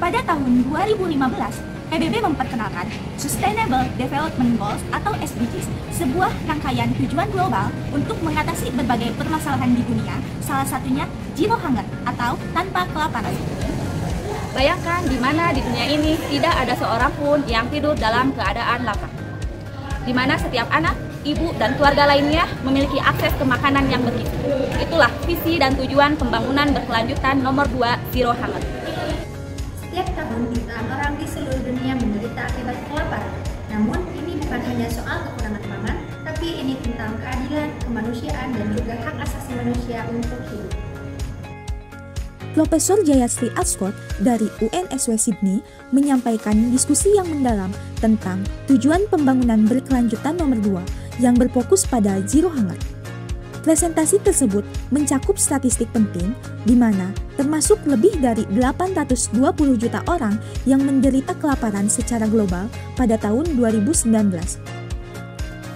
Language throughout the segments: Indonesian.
Pada tahun 2015, PBB memperkenalkan Sustainable Development Goals atau SDGs, sebuah rangkaian tujuan global untuk mengatasi berbagai permasalahan di dunia, salah satunya Zero Hunger atau tanpa kelaparan. Bayangkan di mana di dunia ini tidak ada seorang pun yang tidur dalam keadaan lapar. Di mana setiap anak, ibu, dan keluarga lainnya memiliki akses ke makanan yang bergizi. Itulah visi dan tujuan pembangunan berkelanjutan nomor 2, Zero Hunger. Setiap tahun jutaan orang di seluruh dunia menderita akibat kelaparan. Namun ini bukan hanya soal kekurangan pangan, tapi ini tentang keadilan, kemanusiaan, dan juga hak asasi manusia untuk hidup. Profesor Jayasri Ascott dari UNSW Sydney menyampaikan diskusi yang mendalam tentang tujuan pembangunan berkelanjutan nomor 2 yang berfokus pada Zero Hunger. Presentasi tersebut mencakup statistik penting di mana termasuk lebih dari 820 juta orang yang menderita kelaparan secara global pada tahun 2019.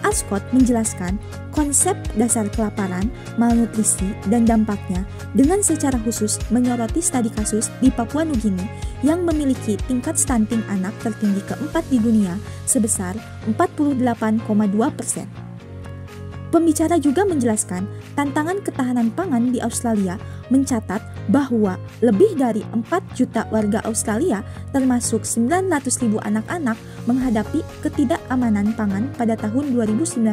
Ascott menjelaskan konsep dasar kelaparan, malnutrisi, dan dampaknya dengan secara khusus menyoroti studi kasus di Papua Nugini yang memiliki tingkat stunting anak tertinggi keempat di dunia sebesar 48,2%. Pembicara juga menjelaskan tantangan ketahanan pangan di Australia mencatat bahwa lebih dari 4 juta warga Australia termasuk 900.000 anak-anak menghadapi ketidakamanan pangan pada tahun 2019.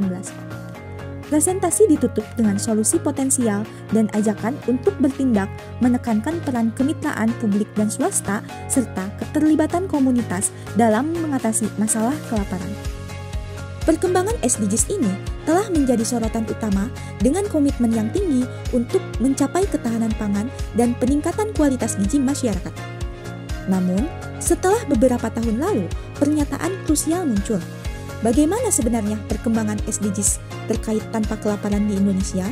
Presentasi ditutup dengan solusi potensial dan ajakan untuk bertindak menekankan peran kemitraan publik dan swasta serta keterlibatan komunitas dalam mengatasi masalah kelaparan. Perkembangan SDGs ini telah menjadi sorotan utama dengan komitmen yang tinggi untuk mencapai ketahanan pangan dan peningkatan kualitas gizi masyarakat. Namun, setelah beberapa tahun lalu, pernyataan krusial muncul. Bagaimana sebenarnya perkembangan SDGs terkait tanpa kelaparan di Indonesia?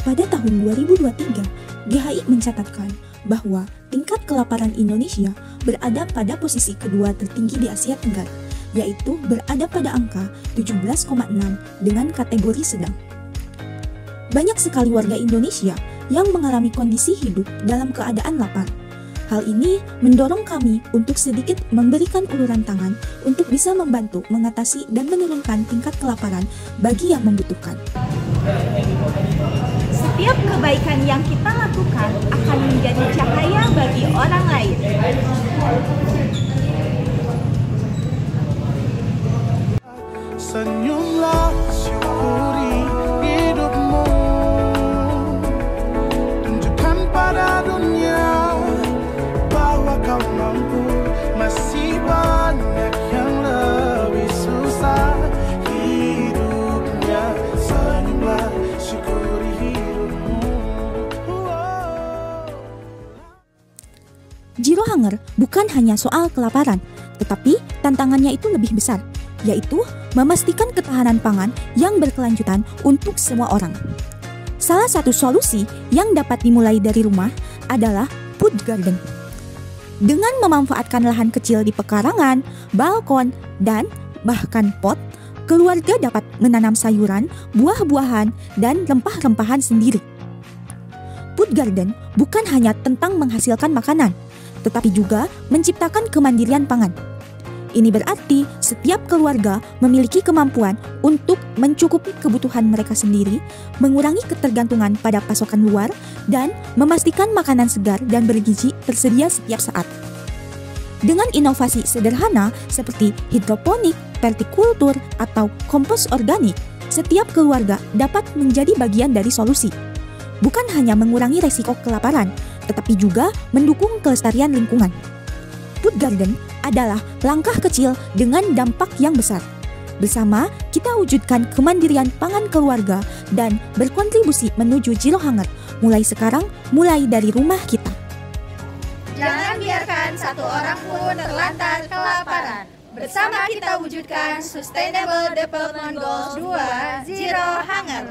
Pada tahun 2023, GHI mencatatkan bahwa tingkat kelaparan Indonesia berada pada posisi kedua tertinggi di Asia Tenggara, yaitu berada pada angka 17,6 dengan kategori sedang. Banyak sekali warga Indonesia yang mengalami kondisi hidup dalam keadaan lapar. Hal ini mendorong kami untuk sedikit memberikan uluran tangan untuk bisa membantu mengatasi dan menurunkan tingkat kelaparan bagi yang membutuhkan. Setiap kebaikan yang kita lakukan akan menjadi cahaya bagi orang lain. Senyumlah, syukuri hidupmu. Tunjukkan pada dunia bahwa kau mampu. Masih banyak yang lebih susah hidupnya. Senyumlah, syukuri hidupmu. Zero Hunger bukan hanya soal kelaparan, tetapi tantangannya itu lebih besar, yaitu memastikan ketahanan pangan yang berkelanjutan untuk semua orang. Salah satu solusi yang dapat dimulai dari rumah adalah food garden. Dengan memanfaatkan lahan kecil di pekarangan, balkon, dan bahkan pot, keluarga dapat menanam sayuran, buah-buahan, dan rempah-rempahan sendiri. Food garden bukan hanya tentang menghasilkan makanan, tetapi juga menciptakan kemandirian pangan. Ini berarti setiap keluarga memiliki kemampuan untuk mencukupi kebutuhan mereka sendiri, mengurangi ketergantungan pada pasokan luar, dan memastikan makanan segar dan bergizi tersedia setiap saat. Dengan inovasi sederhana seperti hidroponik, permakultur, atau kompos organik, setiap keluarga dapat menjadi bagian dari solusi. Bukan hanya mengurangi resiko kelaparan, tetapi juga mendukung kelestarian lingkungan. Food garden adalah langkah kecil dengan dampak yang besar. Bersama, kita wujudkan kemandirian pangan keluarga dan berkontribusi menuju Zero Hunger. Mulai sekarang, mulai dari rumah kita. Jangan biarkan satu orang pun terlantar kelaparan. Bersama kita wujudkan Sustainable Development Goals 2, Zero Hunger.